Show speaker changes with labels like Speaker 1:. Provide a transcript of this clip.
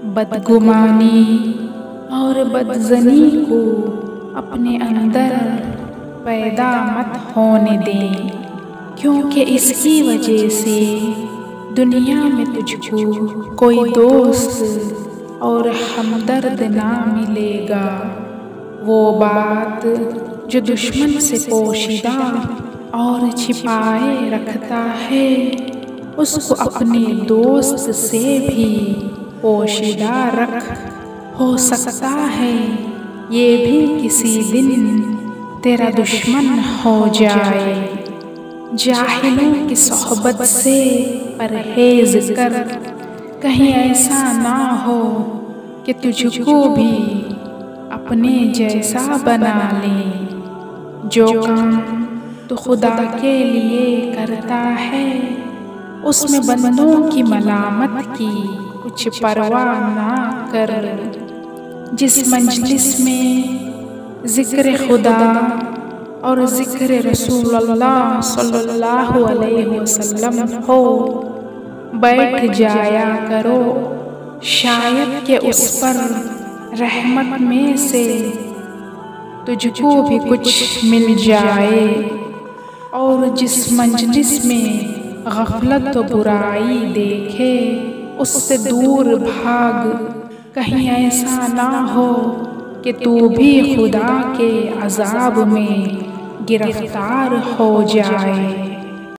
Speaker 1: बदगुमानी और बदज़नी को अपने अंदर पैदा मत होने दें, क्योंकि इसकी वजह से दुनिया में तुझको कोई दोस्त और हमदर्द ना मिलेगा। वो बात जो दुश्मन से पोशीदा और छिपाए रखता है, उसको अपने दोस्त से भी पोशीदा रख। हो सकता है ये भी किसी दिन तेरा दुश्मन हो जाए। जाहिलों की सोहबत से परहेज कर, कहीं ऐसा ना हो कि तुझको भी अपने जैसा बना ले। जो काम तो खुदा के लिए करता है, उसमें बंदों की मलामत की कुछ परवाह ना कर। जिस मजलिस में ज़िक्र खुदा और ज़िक्र रसूलुल्लाह सल्लल्लाहु अलैहि वसल्लम हो, बैठ जाया करो, शायद कि उस पर रहमत में से तुझको भी कुछ मिल जाए। और जिस मजलिस में गफलत व बुराई देखे, उससे दूर भाग। कहीं ऐसा ना हो कि तू भी खुदा के अज़ाब में गिरफ्तार हो जाए।